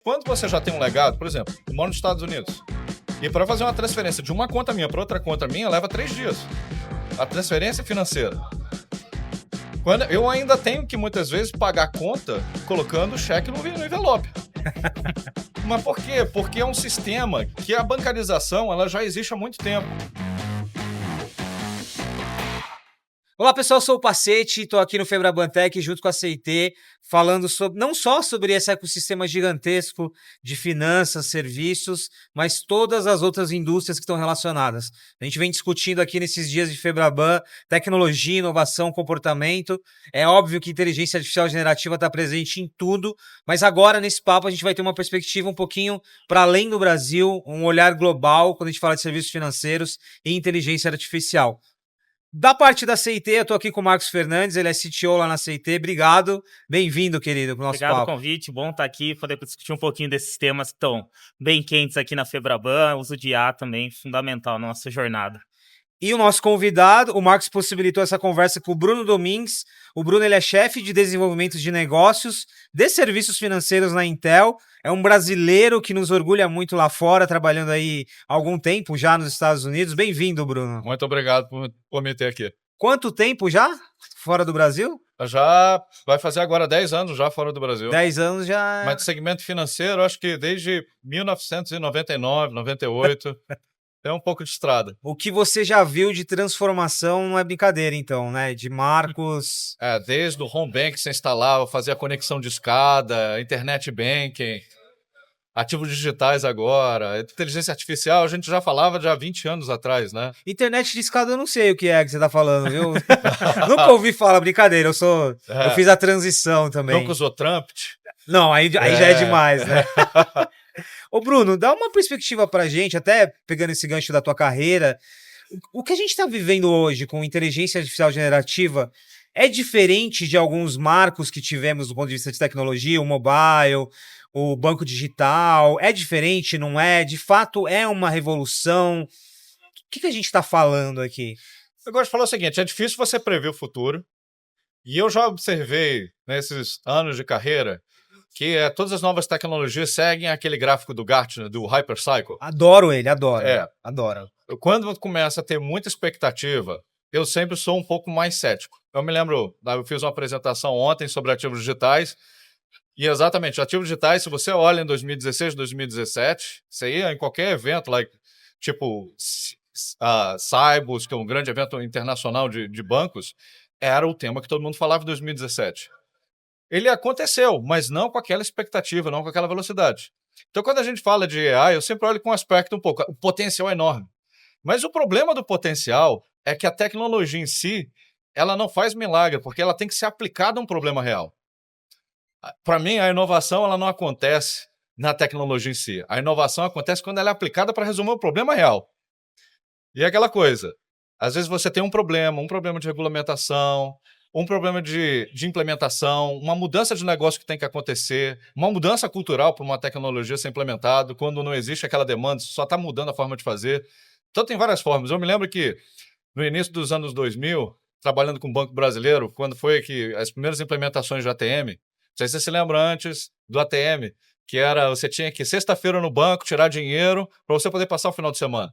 Quando você já tem um legado, por exemplo, eu moro nos Estados Unidos, e para fazer uma transferência de uma conta minha para outra conta minha leva 3 dias. A transferência financeira. Quando eu ainda tenho que muitas vezes pagar a conta colocando o cheque no envelope. Mas por quê? Porque é um sistema que a bancarização ela já existe há muito tempo. Olá pessoal, sou o Pacete, estou aqui no Febraban Tech junto com a CIT, falando não só sobre esse ecossistema gigantesco de finanças, serviços, mas todas as outras indústrias que estão relacionadas. A gente vem discutindo aqui nesses dias de Febraban, tecnologia, inovação, comportamento. É óbvio que inteligência artificial generativa está presente em tudo, mas agora nesse papo a gente vai ter uma perspectiva um pouquinho para além do Brasil, um olhar global quando a gente fala de serviços financeiros e inteligência artificial. Da parte da CIT, eu tô aqui com o Marcos Fernandes, ele é CTO lá na CIT. Obrigado, bem-vindo, querido, pro nosso Obrigado papo. pelo convite, bom estar aqui, poder discutir um pouquinho desses temas que estão bem quentes aqui na Febraban, uso de IA também, fundamental na nossa jornada. E o nosso convidado, o Marcos possibilitou essa conversa com o Bruno Domingues. O Bruno ele é chefe de desenvolvimento de negócios de serviços financeiros na Intel. É um brasileiro que nos orgulha muito lá fora, trabalhando aí há algum tempo já nos Estados Unidos. Bem-vindo, Bruno. Muito obrigado por me ter aqui. Quanto tempo já fora do Brasil? Já vai fazer agora 10 anos já fora do Brasil. 10 anos já... Mas de segmento financeiro, acho que desde 1999, 98... É um pouco de estrada. O que você já viu de transformação não é brincadeira, então, né? De marcos... Desde o home bank que você instalava, fazia conexão de escada, internet banking, ativos digitais agora, inteligência artificial, a gente já falava já há 20 anos atrás, né? Internet de escada eu não sei o que é que você tá falando, viu? Nunca ouvi falar, brincadeira, eu fiz a transição também. Nunca usou Trump? Não, aí já é demais, né? Ô Bruno, dá uma perspectiva pra gente, até pegando esse gancho da tua carreira, o que a gente tá vivendo hoje com inteligência artificial generativa é diferente de alguns marcos que tivemos do ponto de vista de tecnologia, o mobile, o banco digital, é diferente, não é? De fato é uma revolução? O que a gente tá falando aqui? Eu gosto de falar o seguinte, é difícil você prever o futuro, e eu já observei nesses anos de carreira que todas as novas tecnologias seguem aquele gráfico do Gartner, do Hypercycle. Adoro ele, adoro. Adoro. Quando começa a ter muita expectativa, eu sempre sou um pouco mais cético. Eu me lembro, eu fiz uma apresentação ontem sobre ativos digitais, e exatamente, ativos digitais, se você olha em 2016, 2017, você ia em qualquer evento, tipo Cybus, que é um grande evento internacional de bancos, era o tema que todo mundo falava em 2017. Ele aconteceu, mas não com aquela expectativa, não com aquela velocidade. Então, quando a gente fala de AI, eu sempre olho com um aspecto um pouco... O potencial é enorme. Mas o problema do potencial é que a tecnologia em si, ela não faz milagre, porque ela tem que ser aplicada a um problema real. Para mim, a inovação ela não acontece na tecnologia em si. A inovação acontece quando ela é aplicada para resolver um problema real. E é aquela coisa, às vezes você tem um problema de regulamentação, um problema de implementação, uma mudança de negócio que tem que acontecer, uma mudança cultural para uma tecnologia ser implementada, quando não existe aquela demanda, só está mudando a forma de fazer. Então tem várias formas. Eu me lembro que no início dos anos 2000, trabalhando com o Banco Brasileiro, quando foi que as primeiras implementações de ATM, não sei se você se lembra antes do ATM, que era, você tinha que sexta-feira no banco tirar dinheiro para você poder passar o final de semana.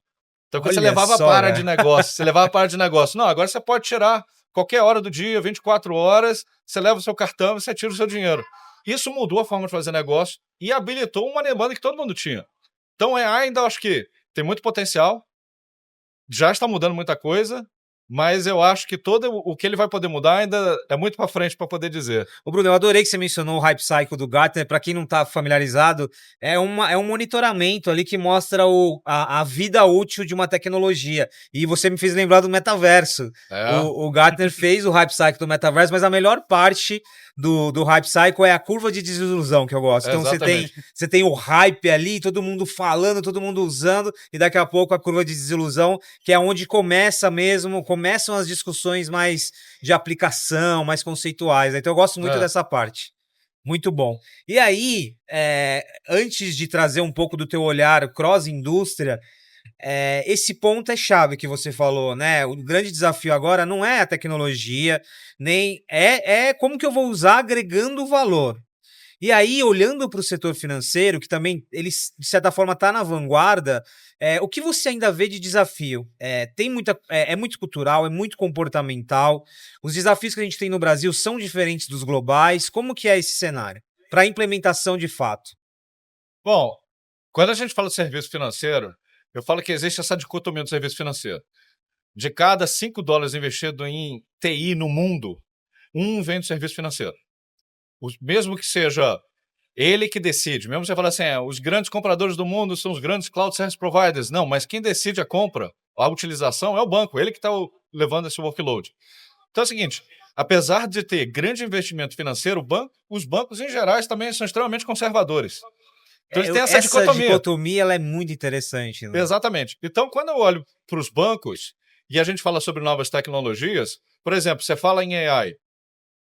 Então quando você levava para de negócio, você levava para de negócio. Não, agora você pode tirar qualquer hora do dia, 24 horas, você leva o seu cartão e você tira o seu dinheiro. Isso mudou a forma de fazer negócio e habilitou uma demanda que todo mundo tinha. Então, ainda acho que tem muito potencial, já está mudando muita coisa, mas eu acho que todo o que ele vai poder mudar ainda é muito para frente para poder dizer. Ô Bruno, eu adorei que você mencionou o Hype Cycle do Gartner. Para quem não está familiarizado, é um monitoramento ali que mostra a vida útil de uma tecnologia. E você me fez lembrar do metaverso. O Gartner fez o Hype Cycle do metaverso, mas a melhor parte do Hype Cycle é a curva de desilusão que eu gosto. Então você tem o hype ali, todo mundo falando, todo mundo usando, e daqui a pouco a curva de desilusão, que é onde começam as discussões mais de aplicação, mais conceituais. Então eu gosto muito dessa parte. Muito bom. E aí, antes de trazer um pouco do teu olhar cross-indústria, esse ponto é chave que você falou, né? O grande desafio agora não é a tecnologia, nem como que eu vou usar agregando valor. E aí, olhando para o setor financeiro, que também, ele, de certa forma, está na vanguarda, o que você ainda vê de desafio? É muito cultural, é muito comportamental. Os desafios que a gente tem no Brasil são diferentes dos globais. Como que é esse cenário? Para a implementação de fato. Bom, quando a gente fala de serviço financeiro, eu falo que existe essa dicotomia do serviço financeiro. De cada $5 investido em TI no mundo, um vem do serviço financeiro. Mesmo que seja ele que decide, mesmo você falar assim, os grandes compradores do mundo são os grandes cloud service providers. Não, mas quem decide a compra, a utilização é o banco, ele que está levando esse workload. Então é o seguinte, apesar de ter grande investimento financeiro, os bancos em geral também são extremamente conservadores. Então eles têm essa dicotomia ela é muito interessante. Né? Exatamente. Então quando eu olho para os bancos e a gente fala sobre novas tecnologias, por exemplo, você fala em AI,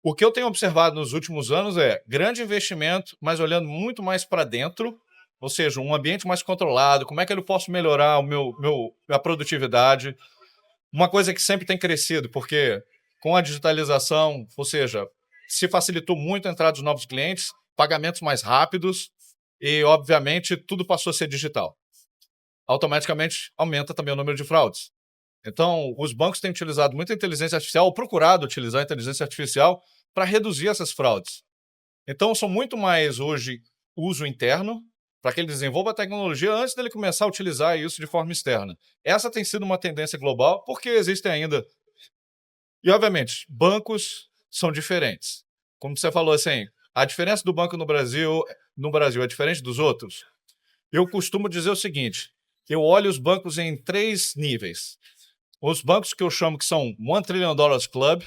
o que eu tenho observado nos últimos anos é grande investimento, mas olhando muito mais para dentro, ou seja, um ambiente mais controlado, como é que eu posso melhorar a produtividade. Uma coisa que sempre tem crescido, porque com a digitalização, ou seja, se facilitou muito a entrada de novos clientes, pagamentos mais rápidos e, obviamente, tudo passou a ser digital. Automaticamente aumenta também o número de fraudes. Então, os bancos têm utilizado muita inteligência artificial, ou procurado utilizar a inteligência artificial para reduzir essas fraudes. Então, são muito mais hoje uso interno, para que ele desenvolva a tecnologia antes dele começar a utilizar isso de forma externa. Essa tem sido uma tendência global, porque existem ainda... E, obviamente, bancos são diferentes. Como você falou assim, a diferença do banco no Brasil é diferente dos outros. Eu costumo dizer o seguinte, eu olho os bancos em 3 níveis. Os bancos que eu chamo que são $1 Trillion Club,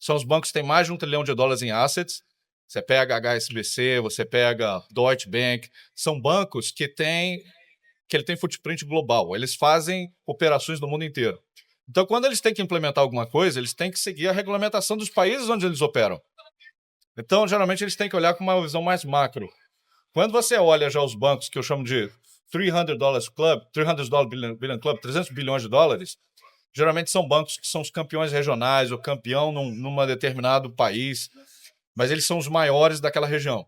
são os bancos que têm mais de $1 trilhão em assets. Você pega HSBC, você pega Deutsche Bank, são bancos que ele tem footprint global. Eles fazem operações no mundo inteiro. Então, quando eles têm que implementar alguma coisa, eles têm que seguir a regulamentação dos países onde eles operam. Então, geralmente, eles têm que olhar com uma visão mais macro. Quando você olha já os bancos que eu chamo de $300 billion club, $300 bilhões, geralmente são bancos que são os campeões regionais ou campeão num determinado país, mas eles são os maiores daquela região.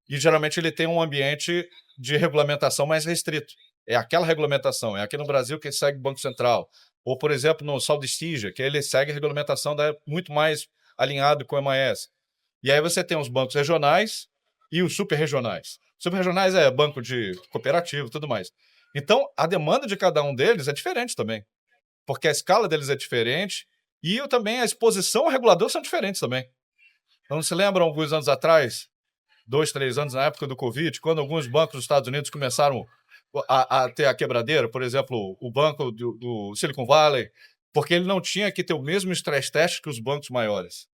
E geralmente ele tem um ambiente de regulamentação mais restrito. É aquela regulamentação. É aqui no Brasil que segue o Banco Central. Ou, por exemplo, no Southeast Asia, que ele segue a regulamentação muito mais alinhado com o MIS. E aí você tem os bancos regionais e os superregionais. Superregionais é banco de cooperativo e tudo mais. Então, a demanda de cada um deles é diferente também. Porque a escala deles é diferente e também a exposição ao regulador são diferentes também. Então, se lembram alguns anos atrás, 2, 3 anos na época do Covid, quando alguns bancos dos Estados Unidos começaram a ter a quebradeira, por exemplo, o banco do Silicon Valley, porque ele não tinha que ter o mesmo stress test que os bancos maiores.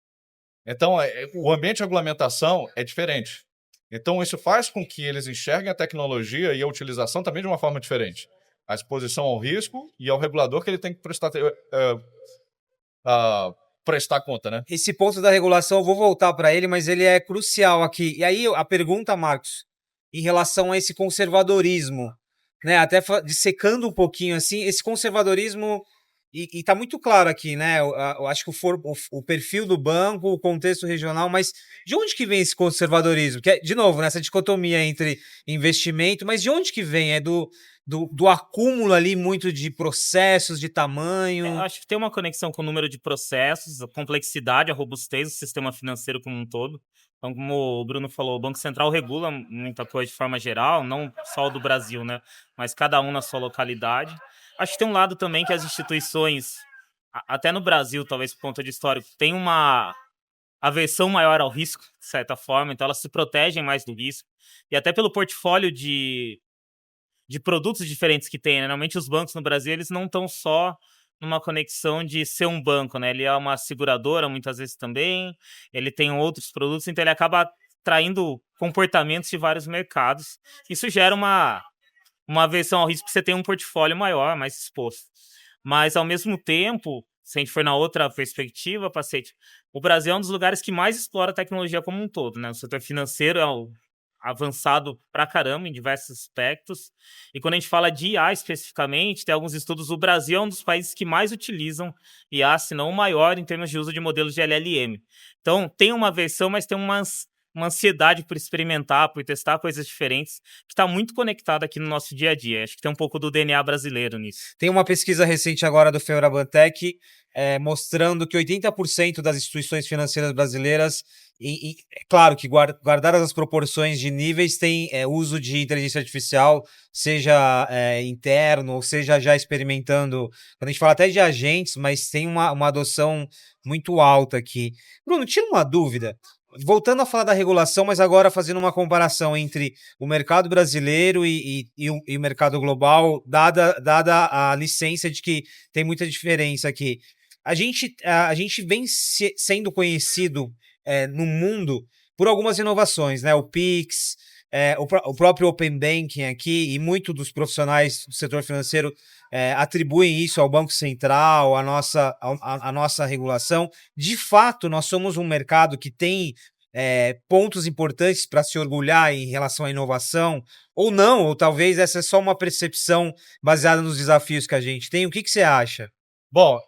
Então, o ambiente de regulamentação é diferente. Então, isso faz com que eles enxerguem a tecnologia e a utilização também de uma forma diferente. A exposição ao risco e ao regulador que ele tem que prestar conta, né? Esse ponto da regulação, eu vou voltar para ele, mas ele é crucial aqui. E aí, a pergunta, Marcos, em relação a esse conservadorismo, né? Até dissecando um pouquinho assim, esse conservadorismo, e tá muito claro aqui, né? Eu acho que o perfil do banco, o contexto regional, mas de onde que vem esse conservadorismo? Que é, de novo, nessa dicotomia entre investimento, mas de onde que vem? É do acúmulo ali muito de processos, de tamanho? Acho que tem uma conexão com o número de processos, a complexidade, a robustez do sistema financeiro como um todo. Então, como o Bruno falou, o Banco Central regula muita coisa de forma geral, não só o do Brasil, né? Mas cada um na sua localidade. Acho que tem um lado também que as instituições, até no Brasil, talvez por conta de histórico, tem uma aversão maior ao risco, de certa forma, então elas se protegem mais do risco. E até pelo portfólio de produtos diferentes que tem, né? Normalmente os bancos no Brasil, eles não estão só numa conexão de ser um banco, né? Ele é uma seguradora, muitas vezes também, ele tem outros produtos, então ele acaba traindo comportamentos de vários mercados. Isso gera uma aversão ao risco, porque você tem um portfólio maior, mais exposto. Mas, ao mesmo tempo, se a gente for na outra perspectiva, Pacete, o Brasil é um dos lugares que mais explora a tecnologia como um todo, né? O setor financeiro é avançado pra caramba em diversos aspectos. E quando a gente fala de IA especificamente, tem alguns estudos, o Brasil é um dos países que mais utilizam IA, se não o maior, em termos de uso de modelos de LLM. Então, tem uma versão, mas tem umas uma ansiedade por experimentar, por testar coisas diferentes, que está muito conectada aqui no nosso dia a dia. Acho que tem um pouco do DNA brasileiro nisso. Tem uma pesquisa recente agora do Feurabantec mostrando que 80% das instituições financeiras brasileiras, é claro que guardadas as proporções de níveis, tem uso de inteligência artificial, seja interno, ou seja já experimentando. Quando a gente fala até de agentes, mas tem uma adoção muito alta aqui. Bruno, tira uma dúvida. Voltando a falar da regulação, mas agora fazendo uma comparação entre o mercado brasileiro e o mercado global, dada a licença de que tem muita diferença aqui. A gente vem sendo conhecido no mundo por algumas inovações, né? O Pix, o próprio Open Banking aqui, e muitos dos profissionais do setor financeiro atribuem isso ao Banco Central, à nossa regulação. De fato, nós somos um mercado que tem pontos importantes para se orgulhar em relação à inovação, ou não, ou talvez essa é só uma percepção baseada nos desafios que a gente tem. O que você acha? Bom,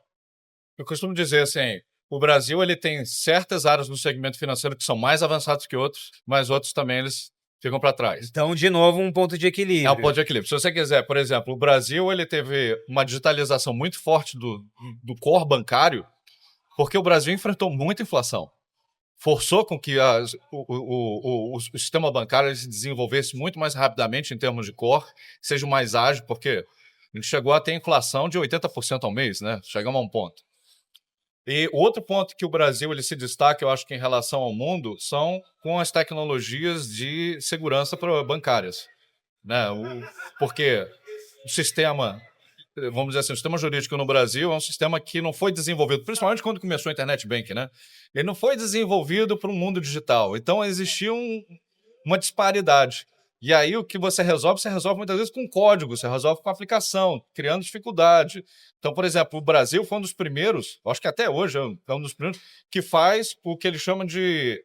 eu costumo dizer assim, o Brasil ele tem certas áreas no segmento financeiro que são mais avançados que outros, mas outros também eles ficam para trás. Então, de novo, um ponto de equilíbrio. É um ponto de equilíbrio. Se você quiser, por exemplo, o Brasil ele teve uma digitalização muito forte do core bancário, porque o Brasil enfrentou muita inflação. Forçou com que o sistema bancário ele se desenvolvesse muito mais rapidamente em termos de core, seja mais ágil, porque a gente chegou a ter inflação de 80% ao mês, né? Chegamos a um ponto. E outro ponto que o Brasil ele se destaca, eu acho que em relação ao mundo, são com as tecnologias de segurança bancárias, né? Porque o sistema, vamos dizer assim, o sistema jurídico no Brasil é um sistema que não foi desenvolvido, principalmente quando começou a internet banking, né? Ele não foi desenvolvido para um mundo digital. Então existia uma disparidade. E aí o que você resolve muitas vezes com código, você resolve com aplicação, criando dificuldade. Então, por exemplo, o Brasil foi um dos primeiros, acho que até hoje é um dos primeiros, que faz o que eles chamam de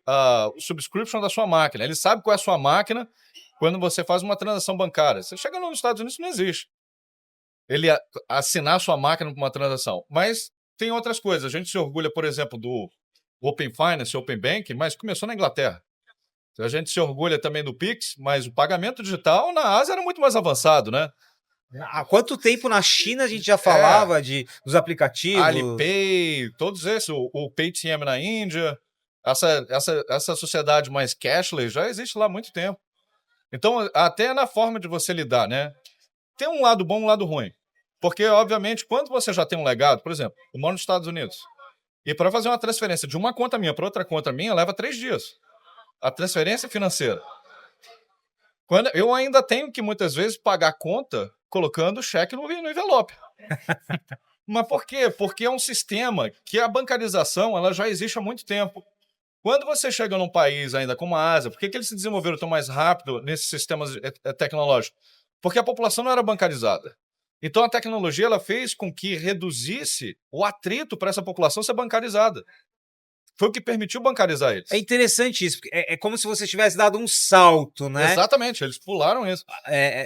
subscription da sua máquina. Ele sabe qual é a sua máquina quando você faz uma transação bancária. Você chega nos Estados Unidos, isso não existe. Ele assinar a sua máquina para uma transação. Mas tem outras coisas. A gente se orgulha, por exemplo, do Open Finance, Open Banking, mas começou na Inglaterra. A gente se orgulha também do Pix, mas o pagamento digital na Ásia era muito mais avançado, né? Há quanto tempo na China a gente já falava dos aplicativos? Alipay, todos esses, o Paytm na Índia, essa sociedade mais cashless já existe lá há muito tempo. Então, até na forma de você lidar, né? Tem um lado bom e um lado ruim. Porque, obviamente, quando você já tem um legado, por exemplo, eu moro nos Estados Unidos, e para fazer uma transferência de uma conta minha para outra conta minha, leva 3 dias. A transferência financeira. Eu ainda tenho que, muitas vezes, pagar conta colocando cheque no envelope. Mas por quê? Porque é um sistema que a bancarização ela já existe há muito tempo. Quando você chega num país ainda como a Ásia, por que eles se desenvolveram tão mais rápido nesses sistemas tecnológicos? Porque a população não era bancarizada. Então a tecnologia ela fez com que reduzisse o atrito para essa população ser bancarizada. Foi o que permitiu bancarizar eles. É interessante isso, porque é como se você tivesse dado um salto, né? Exatamente, eles pularam isso.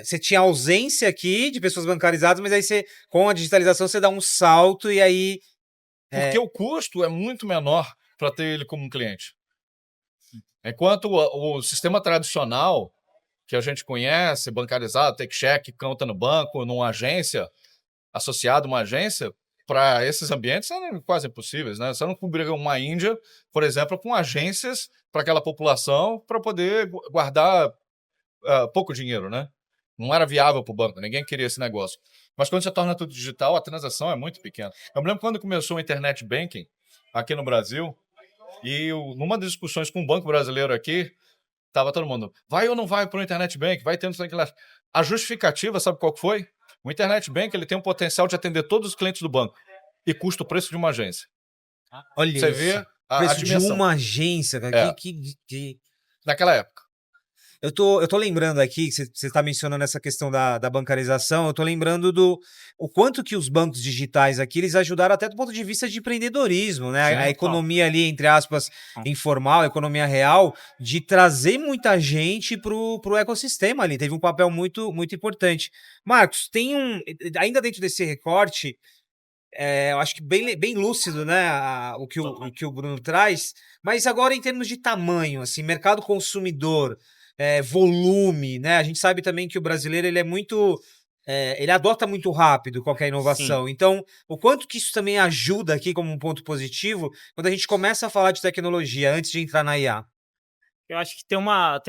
Você tinha ausência aqui de pessoas bancarizadas, mas aí com a digitalização você dá um salto e aí... Porque o custo é muito menor para ter ele como um cliente. Enquanto o sistema tradicional, que a gente conhece, bancarizado, take cheque, conta no banco, numa agência, associado a uma agência, para esses ambientes são quase impossíveis, né? Você não cobriria uma Índia, por exemplo, com agências para aquela população para poder guardar pouco dinheiro, né? Não era viável para o banco, ninguém queria esse negócio. Mas quando você torna tudo digital, a transação é muito pequena. Eu me lembro quando começou o internet banking aqui no Brasil, e numa das discussões com um banco brasileiro aqui, estava todo mundo, vai ou não vai para o internet banking? Vai tendo isso aqui lá. A justificativa, sabe qual que foi? O internet banking ele tem um potencial de atender todos os clientes do banco e custa o preço de uma agência. Olha você isso. Vê a preço dimensão. De uma agência, cara. Naquela época. Eu tô lembrando aqui, que você está mencionando essa questão da bancarização, eu tô lembrando o quanto que os bancos digitais aqui, eles ajudaram até do ponto de vista de empreendedorismo, né? Sim, a economia ali, entre aspas, informal, a economia real, de trazer muita gente pro ecossistema ali, teve um papel muito, muito importante. Marcos, ainda dentro desse recorte, eu acho que bem lúcido, né, o que o Bruno traz, mas agora em termos de tamanho, assim, mercado consumidor, volume, né, a gente sabe também que o brasileiro ele é muito, ele adota muito rápido qualquer Sim. inovação, então o quanto que isso também ajuda aqui como um ponto positivo, quando a gente começa a falar de tecnologia antes de entrar na IA? Eu acho que tem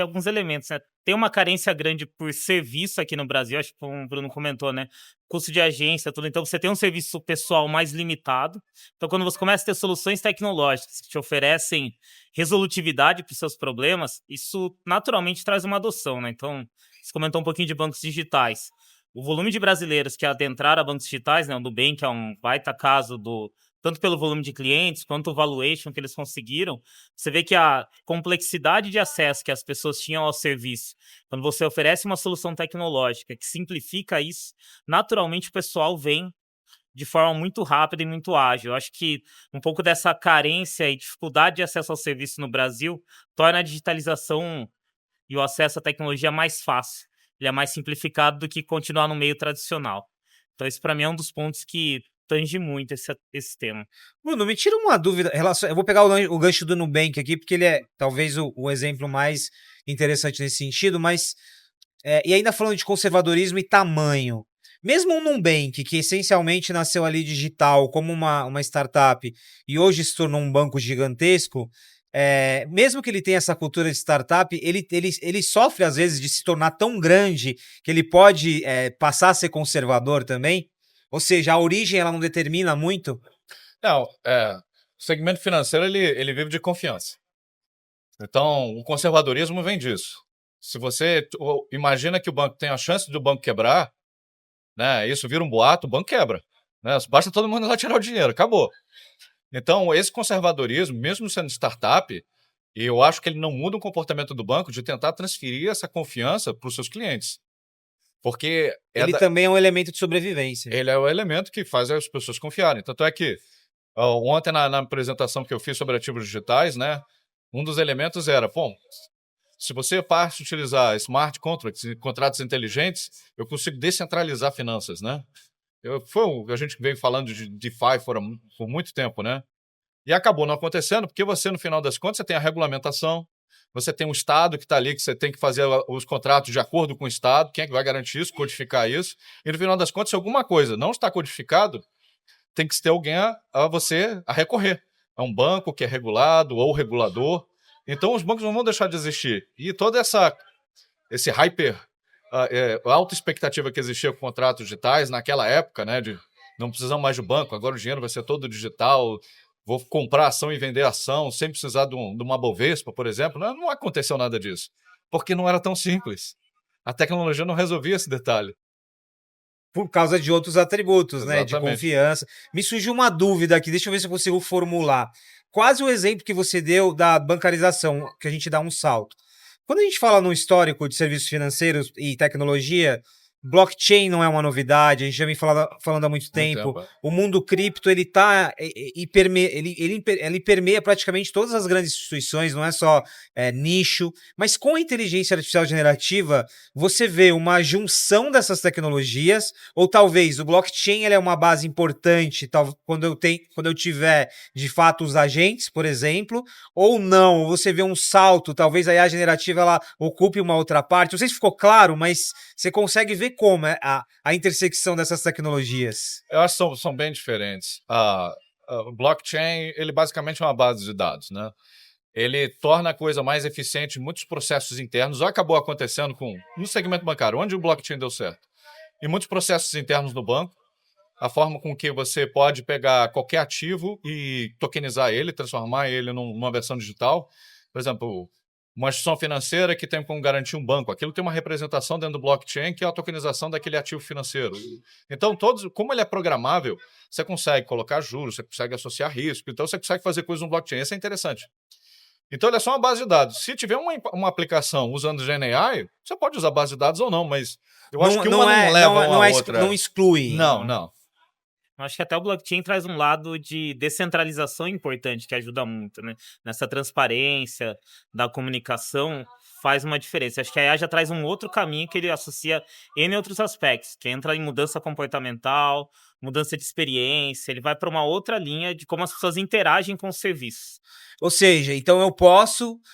alguns elementos, né? Tem uma carência grande por serviço aqui no Brasil, acho que como o Bruno comentou, né? Custo de agência, tudo. Então você tem um serviço pessoal mais limitado. Então, quando você começa a ter soluções tecnológicas que te oferecem resolutividade para os seus problemas, isso naturalmente traz uma adoção, né? Então, você comentou um pouquinho de bancos digitais. O volume de brasileiros que adentraram a bancos digitais, né? O Nubank é um baita caso do tanto pelo volume de clientes quanto o valuation que eles conseguiram. Você vê que a complexidade de acesso que as pessoas tinham ao serviço, quando você oferece uma solução tecnológica que simplifica isso, naturalmente o pessoal vem de forma muito rápida e muito ágil. Eu acho que um pouco dessa carência e dificuldade de acesso ao serviço no Brasil torna a digitalização e o acesso à tecnologia mais fácil. Ele é mais simplificado do que continuar no meio tradicional. Então, esse para mim é um dos pontos que tange muito esse tema. Bruno, me tira uma dúvida. Eu vou pegar o gancho do Nubank aqui, porque ele é talvez o exemplo mais interessante nesse sentido, mas. E ainda falando de conservadorismo e tamanho. Mesmo um Nubank, que essencialmente nasceu ali digital, como uma startup, e hoje se tornou um banco gigantesco, mesmo que ele tenha essa cultura de startup, ele sofre às vezes de se tornar tão grande que ele pode passar a ser conservador também. Ou seja, a origem ela não determina muito. Não, o segmento financeiro ele vive de confiança. Então, o conservadorismo vem disso. Se você imagina que o banco tem a chance do banco quebrar, né? Isso vira um boato, o banco quebra. Né? Basta todo mundo lá tirar o dinheiro, acabou. Então, esse conservadorismo, mesmo sendo startup, eu acho que ele não muda o comportamento do banco de tentar transferir essa confiança para os seus clientes. Porque Ele também é um elemento de sobrevivência. ele é o elemento que faz as pessoas confiarem. Tanto é que ontem na apresentação que eu fiz sobre ativos digitais, né, um dos elementos era, bom, se você parte de utilizar smart contracts e contratos inteligentes, eu consigo descentralizar finanças, né? A gente veio falando de DeFi por muito tempo, né? E acabou não acontecendo porque você, no final das contas, você tem a regulamentação, você tem um Estado que está ali, que você tem que fazer os contratos de acordo com o Estado, quem é que vai garantir isso, codificar isso, e no final das contas, se alguma coisa não está codificado, tem que ter alguém a recorrer. É um banco que é regulado ou regulador. Então, os bancos não vão deixar de existir. E toda esse alta expectativa que existia com contratos digitais naquela época, né, de não precisamos mais do banco, agora o dinheiro vai ser todo digital, vou comprar ação e vender ação sem precisar de uma Bovespa, por exemplo. Não aconteceu nada disso, porque não era tão simples. A tecnologia não resolvia esse detalhe. Por causa de outros atributos, né? De Exatamente. confiança. Me surgiu uma dúvida aqui, deixa eu ver se eu consigo formular. Quase o exemplo que você deu da bancarização, que a gente dá um salto. Quando a gente fala no histórico de serviços financeiros e tecnologia, blockchain não é uma novidade, a gente já vem falando há muito tempo. O mundo cripto, ele tá ele permeia praticamente todas as grandes instituições, não é só nicho, mas com a inteligência artificial generativa, você vê uma junção dessas tecnologias, ou talvez o blockchain ele é uma base importante quando eu tiver de fato os agentes, por exemplo, ou não, você vê um salto, talvez a IA generativa ela ocupe uma outra parte. Não sei se ficou claro, mas você consegue ver como é a intersecção dessas tecnologias. Eu acho que são bem diferentes. O blockchain, ele basicamente é uma base de dados, né? Ele torna a coisa mais eficiente em muitos processos internos. Já acabou acontecendo no segmento bancário, onde o blockchain deu certo. Em muitos processos internos no banco, a forma com que você pode pegar qualquer ativo e tokenizar ele, transformar ele numa versão digital. Por exemplo, uma instituição financeira que tem como garantir um banco. Aquilo tem uma representação dentro do blockchain, que é a tokenização daquele ativo financeiro. Então, como ele é programável, você consegue colocar juros, você consegue associar risco, então você consegue fazer coisas no blockchain. Isso é interessante. Então, ele é só uma base de dados. Se tiver uma aplicação usando o GenAI, você pode usar base de dados ou não, mas eu acho que uma não leva a outra. Não exclui. Não. Acho que até o blockchain traz um lado de descentralização importante que ajuda muito, né? Nessa transparência da comunicação, faz uma diferença. Acho que a IA já traz um outro caminho que ele associa N outros aspectos, que entra em mudança comportamental, mudança de experiência, ele vai para uma outra linha de como as pessoas interagem com os serviços. Ou seja, então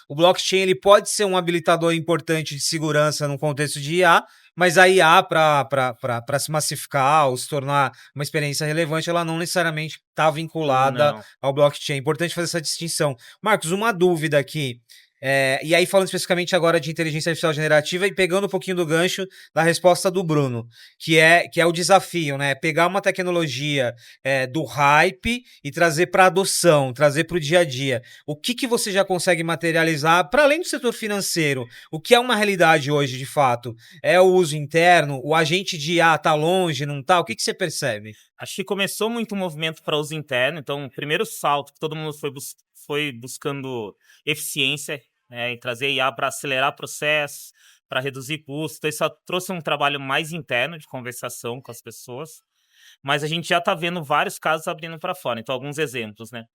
o blockchain ele pode ser um habilitador importante de segurança no contexto de IA, mas a IA, para se massificar ou se tornar uma experiência relevante, ela não necessariamente está vinculada Não. ao blockchain. É importante fazer essa distinção. Marcos, uma dúvida aqui. E aí, falando especificamente agora de inteligência artificial generativa e pegando um pouquinho do gancho da resposta do Bruno, que é o desafio, né? Pegar uma tecnologia do hype e trazer para adoção, trazer para o dia a dia. O que você já consegue materializar, para além do setor financeiro? O que é uma realidade hoje, de fato? É o uso interno? O agente de IA está longe, não está? O que você percebe? Acho que começou muito o movimento para uso interno, então o primeiro salto que todo mundo foi buscando eficiência, né, e trazer IA para acelerar processos, para reduzir custos. Então, isso trouxe um trabalho mais interno de conversação com as pessoas, mas a gente já está vendo vários casos abrindo para fora. Então, alguns exemplos, né?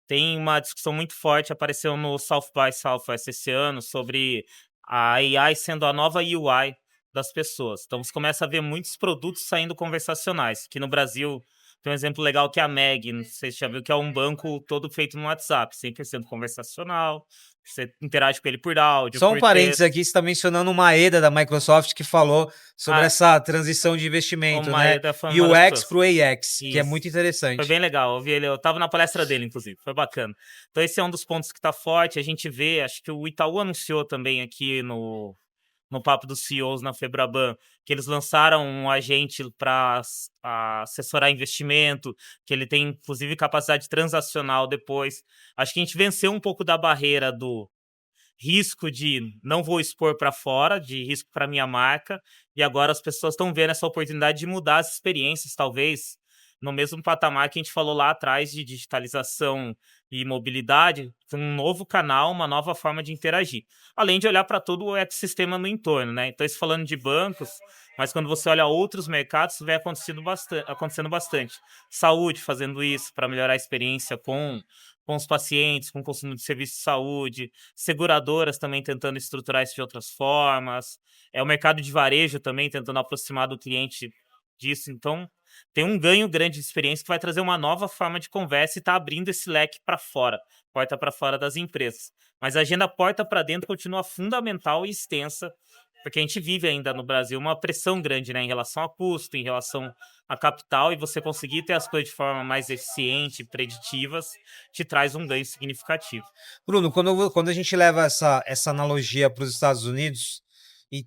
Tem uma discussão muito forte, apareceu no South by Southwest esse ano, sobre a AI sendo a nova UI das pessoas. Então, você começa a ver muitos produtos saindo conversacionais. Aqui no Brasil, tem um exemplo legal que é a Meg, não sei se você já viu, que é um banco todo feito no WhatsApp, 100% conversacional, você interage com ele por áudio, Só um por parênteses texto. aqui, você está mencionando o Maeda da Microsoft que falou sobre Ah, essa transição de o investimento, né? Maeda foi uma das UX pessoas. para o AX, que é Isso. muito Foi interessante. bem legal, eu vi ele, eu tava na palestra dele, inclusive, foi bacana. Então esse é um dos pontos que tá forte, a gente vê, acho que o Itaú anunciou também aqui no Papo dos CEOs na Febraban, que eles lançaram um agente para assessorar investimento, que ele tem, inclusive, capacidade transacional depois. Acho que a gente venceu um pouco da barreira do risco de não vou expor para fora, de risco para minha marca, e agora as pessoas estão vendo essa oportunidade de mudar as experiências, talvez no mesmo patamar que a gente falou lá atrás de digitalização e mobilidade, um novo canal, uma nova forma de interagir. Além de olhar para todo o ecossistema no entorno, né? Então, isso falando de bancos, mas quando você olha outros mercados, vem acontecendo bastante. Saúde fazendo isso para melhorar a experiência com os pacientes, com o consumo de serviços de saúde, seguradoras também tentando estruturar isso de outras formas, o mercado de varejo também tentando aproximar do cliente disso. Então, tem um ganho grande de experiência que vai trazer uma nova forma de conversa e está abrindo esse leque para fora, porta para fora das empresas. Mas a agenda porta para dentro continua fundamental e extensa, porque a gente vive ainda no Brasil uma pressão grande, né, em relação a custo, em relação a capital, e você conseguir ter as coisas de forma mais eficiente, preditivas, te traz um ganho significativo. Bruno, quando a gente leva essa analogia para os Estados Unidos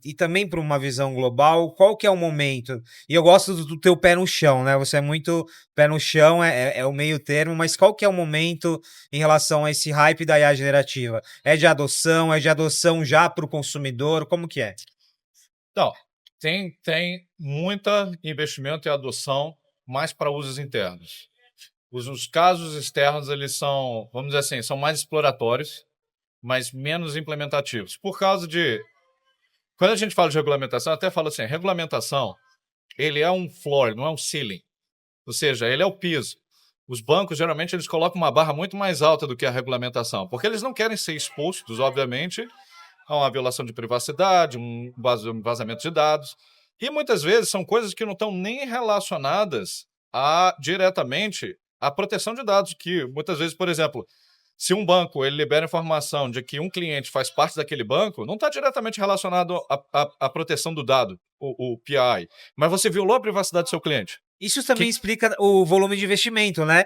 e também para uma visão global, qual que é o momento? E eu gosto do teu pé no chão, né? Você é muito pé no chão, é o meio termo, mas qual que é o momento em relação a esse hype da IA generativa? É de adoção já para o consumidor? Como que é? Então, tem muita investimento e adoção mais para usos internos. Os casos externos, eles são, vamos dizer assim, são mais exploratórios, mas menos implementativos. Por causa de... Quando a gente fala de regulamentação, eu até falo assim, regulamentação, ele é um floor, não é um ceiling. Ou seja, ele é o piso. Os bancos, geralmente, eles colocam uma barra muito mais alta do que a regulamentação, porque eles não querem ser expostos, obviamente, a uma violação de privacidade, um vazamento de dados. E muitas vezes são coisas que não estão nem relacionadas diretamente à proteção de dados, que muitas vezes, por exemplo, se um banco ele libera informação de que um cliente faz parte daquele banco, não está diretamente relacionado à proteção do dado, o PI, mas você violou a privacidade do seu cliente. Isso também explica o volume de investimento, né?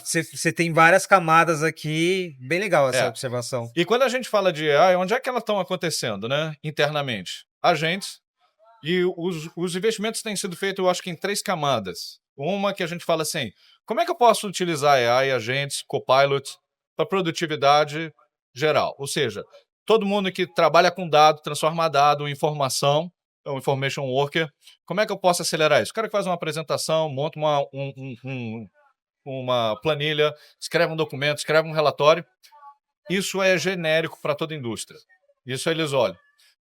Você tem várias camadas aqui, bem legal essa observação. E quando a gente fala de AI, onde é que elas estão acontecendo, né? Internamente? Agentes. E os investimentos têm sido feitos, eu acho que em 3 camadas. Uma que a gente fala assim, como é que eu posso utilizar AI, agentes, copilots, para produtividade geral? Ou seja, todo mundo que trabalha com dado, transforma dado em informação, é um information worker, como é que eu posso acelerar isso? O cara que faz uma apresentação, monta uma planilha, escreve um documento, escreve um relatório, isso é genérico para toda a indústria. Isso eles olham.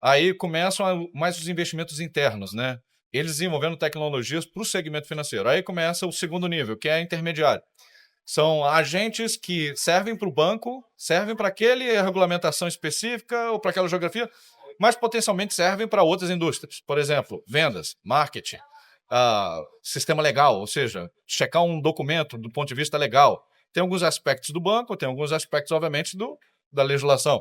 Aí começam mais os investimentos internos, né? Eles desenvolvendo tecnologias para o segmento financeiro. Aí começa o segundo nível, que é intermediário. São agentes que servem para o banco, servem para aquela regulamentação específica ou para aquela geografia, mas potencialmente servem para outras indústrias. Por exemplo, vendas, marketing, sistema legal, ou seja, checar um documento do ponto de vista legal. Tem alguns aspectos do banco, tem alguns aspectos, obviamente, da legislação.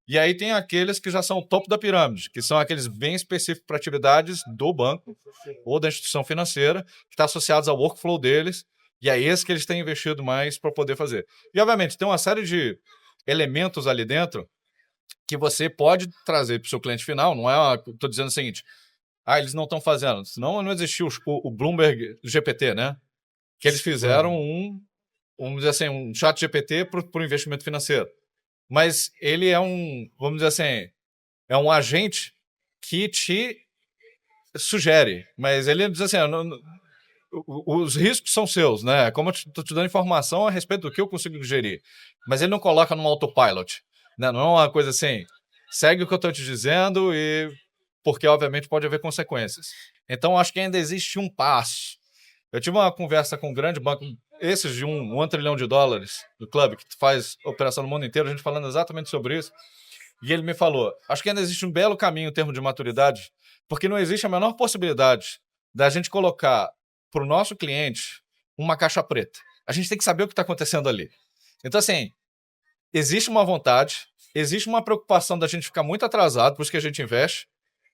E aí tem aqueles que já são o topo da pirâmide, que são aqueles bem específicos para atividades do banco ou da instituição financeira, que estão associados ao workflow deles, e é esse que eles têm investido mais para poder fazer. E, obviamente, tem uma série de elementos ali dentro que você pode trazer para o seu cliente final. Não é, estou dizendo o seguinte, eles não estão fazendo, senão não existiu o Bloomberg GPT, né? Que eles fizeram vamos dizer assim, um chat GPT para o investimento financeiro. Mas ele é vamos dizer assim, é um agente que te sugere, mas ele diz assim, os riscos são seus, né? Como eu estou te dando informação a respeito do que eu consigo gerir, mas ele não coloca num autopilot, né? Não é uma coisa assim, segue o que eu estou te dizendo porque obviamente pode haver consequências. Então acho que ainda existe um passo. Eu tive uma conversa com um grande banco, esses de $1 trilhão do clube, que faz operação no mundo inteiro, a gente falando exatamente sobre isso. E ele me falou, acho que ainda existe um belo caminho em termos de maturidade, porque não existe a menor possibilidade da gente colocar para o nosso cliente uma caixa preta. A gente tem que saber o que está acontecendo ali. Então, assim, existe uma vontade, existe uma preocupação da gente ficar muito atrasado, por isso que a gente investe,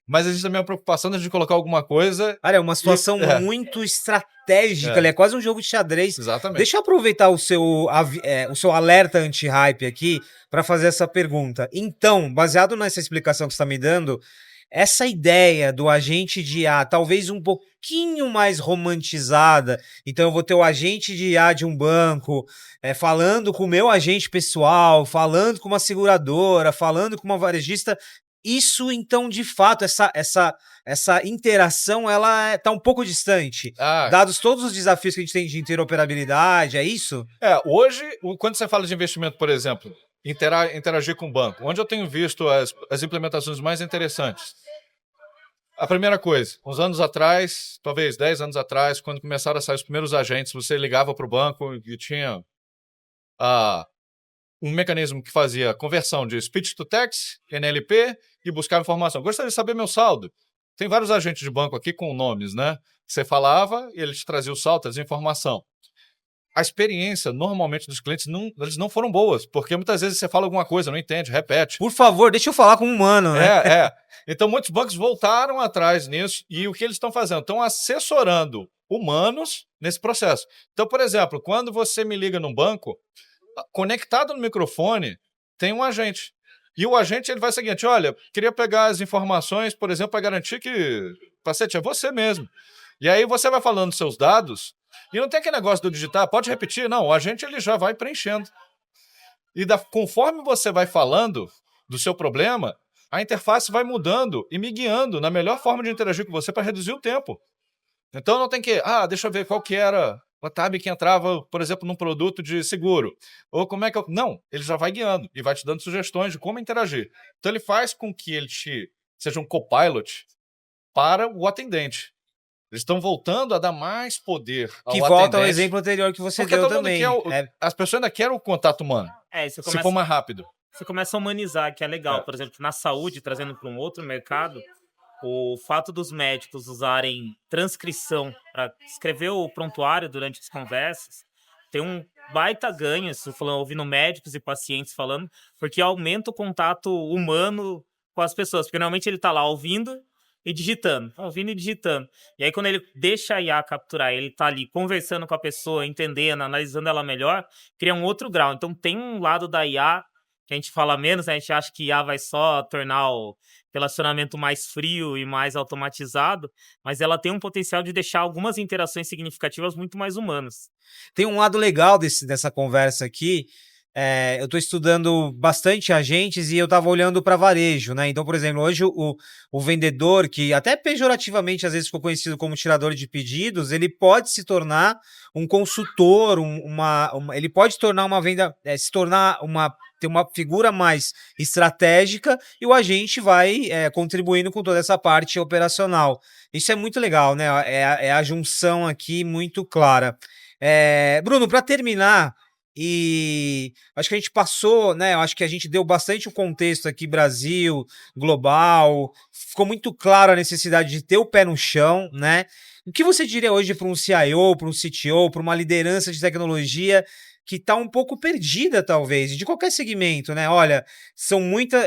mas existe também a preocupação de a gente colocar alguma coisa... Cara, é uma situação muito estratégica, é quase um jogo de xadrez. Exatamente. Deixa eu aproveitar o seu alerta anti-hype aqui para fazer essa pergunta. Então, baseado nessa explicação que você está me dando, essa ideia do agente de IA, talvez um pouquinho mais romantizada, então eu vou ter o agente de IA de um banco, falando com o meu agente pessoal, falando com uma seguradora, falando com uma varejista... Isso, então, de fato, essa interação, ela tá um pouco distante. Dados todos os desafios que a gente tem de interoperabilidade, é isso? Hoje, quando você fala de investimento, por exemplo, interagir com o banco, onde eu tenho visto as implementações mais interessantes? A primeira coisa, uns anos atrás, talvez 10 anos atrás, quando começaram a sair os primeiros agentes, você ligava para o banco e tinha um mecanismo que fazia conversão de speech to text, NLP, e buscava informação. Gostaria de saber meu saldo. Tem vários agentes de banco aqui com nomes, né? Você falava e ele te trazia o saldo, trazia informação. A experiência, normalmente, dos clientes, eles não foram boas, porque muitas vezes você fala alguma coisa, não entende, repete. Por favor, deixa eu falar com um humano, né? Então, muitos bancos voltaram atrás nisso, e o que eles estão fazendo? Estão assessorando humanos nesse processo. Então, por exemplo, quando você me liga num banco, conectado no microfone, tem um agente. E o agente ele vai o seguinte, olha, queria pegar as informações, por exemplo, para garantir que o paciente é você mesmo. E aí você vai falando seus dados, e não tem aquele negócio do digitar, pode repetir? Não, o agente ele já vai preenchendo. E conforme você vai falando do seu problema, a interface vai mudando e me guiando na melhor forma de interagir com você para reduzir o tempo. Então não tem que, deixa eu ver qual que era a tab que entrava, por exemplo, num produto de seguro. Ou como é que eu... Não, ele já vai guiando e vai te dando sugestões de como interagir. Então ele faz com que ele seja um copilot para o atendente. Eles estão voltando a dar mais poder ao atendente. Que volta ao exemplo anterior que você deu também. As pessoas ainda querem o contato humano. Se for mais rápido. Você começa a humanizar, que é legal. Por exemplo, na saúde, trazendo para um outro mercado, o fato dos médicos usarem transcrição para escrever o prontuário durante as conversas tem um baita ganho, ouvindo médicos e pacientes falando, porque aumenta o contato humano com as pessoas. Porque normalmente ele está lá ouvindo e digitando, E aí quando ele deixa a IA capturar, ele está ali conversando com a pessoa, entendendo, analisando ela melhor, cria um outro grau. Então tem um lado da IA que a gente fala menos, né? A gente acha que IA vai só tornar o relacionamento mais frio e mais automatizado, mas ela tem um potencial de deixar algumas interações significativas muito mais humanas. Tem um lado legal dessa conversa aqui. Eu estou estudando bastante agentes e eu estava olhando para varejo, né? Então, por exemplo, hoje o vendedor, que até pejorativamente às vezes ficou conhecido como tirador de pedidos, ele pode se tornar um consultor, ele pode tornar uma venda, ter uma figura mais estratégica e o agente vai contribuindo com toda essa parte operacional. Isso é muito legal, né? É a junção aqui muito clara. Bruno, para terminar, e acho que a gente passou, né? Eu acho que a gente deu bastante o contexto aqui, Brasil, global, ficou muito claro a necessidade de ter o pé no chão, né? O que você diria hoje para um CIO, para um CTO, para uma liderança de tecnologia que está um pouco perdida, talvez, de qualquer segmento, né? Olha,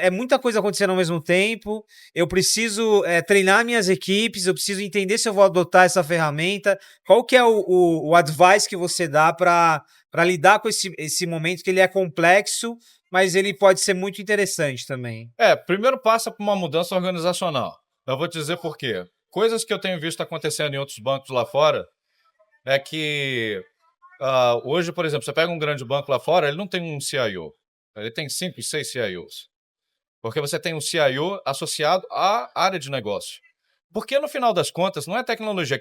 é muita coisa acontecendo ao mesmo tempo, eu preciso treinar minhas equipes, eu preciso entender se eu vou adotar essa ferramenta. Qual que é o advice que você dá para lidar com esse momento que ele é complexo, mas ele pode ser muito interessante também? Primeiro passa por uma mudança organizacional. Eu vou te dizer por quê. Coisas que eu tenho visto acontecendo em outros bancos lá fora é que hoje, por exemplo, você pega um grande banco lá fora, ele não tem um CIO, ele tem 5, 6 CIOs. Porque você tem um CIO associado à área de negócio. Porque no final das contas, não é tecnologia.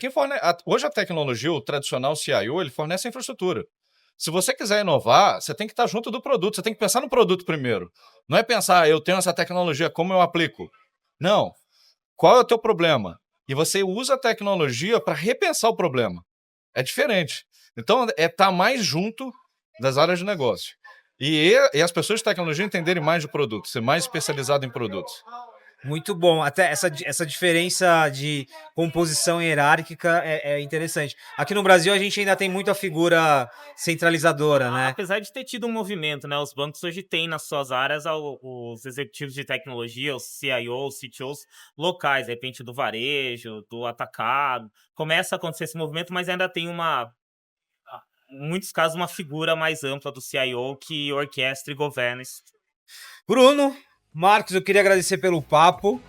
Hoje a tecnologia, o tradicional CIO, ele fornece a infraestrutura. Se você quiser inovar, você tem que estar junto do produto, você tem que pensar no produto primeiro. Não é pensar, eu tenho essa tecnologia, como eu aplico? Não. Qual é o teu problema? E você usa a tecnologia para repensar o problema. É diferente. Então, estar mais junto das áreas de negócio. E as pessoas de tecnologia entenderem mais de produto, ser mais especializado em produtos. Muito bom. Até essa diferença de composição hierárquica é interessante. Aqui no Brasil, a gente ainda tem muita figura centralizadora, né? Apesar de ter tido um movimento, né? Os bancos hoje têm nas suas áreas os executivos de tecnologia, os CIOs, CTOs locais, de repente do varejo, do atacado. Começa a acontecer esse movimento, mas ainda tem em muitos casos, uma figura mais ampla do CIO que orquestra e governa isso. Bruno, Marcos, eu queria agradecer pelo papo.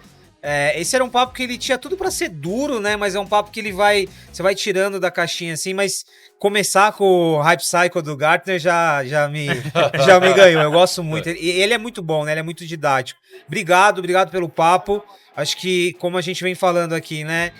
Esse era um papo que ele tinha tudo para ser duro, né? Mas é um papo que você vai tirando da caixinha assim, mas começar com o Hype Cycle do Gartner já me ganhou. Eu gosto muito. Ele é muito bom, né? Ele é muito didático. Obrigado pelo papo. Acho que, como a gente vem falando aqui, né?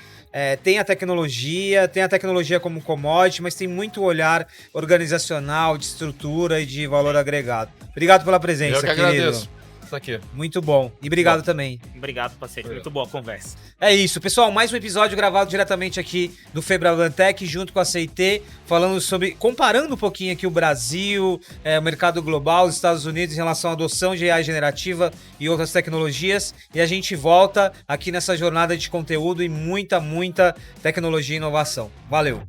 Tem a tecnologia como commodity, mas tem muito olhar organizacional, de estrutura e de valor agregado. Obrigado pela presença, querido. Eu que agradeço. Isso aqui. Muito bom. E obrigado também. Obrigado, parceiro. Muito boa a conversa. É isso, pessoal. Mais um episódio gravado diretamente aqui do Febraban Tech, junto com a CIT, comparando um pouquinho aqui o Brasil, o mercado global, os Estados Unidos em relação à adoção de AI generativa e outras tecnologias. E a gente volta aqui nessa jornada de conteúdo e muita tecnologia e inovação. Valeu!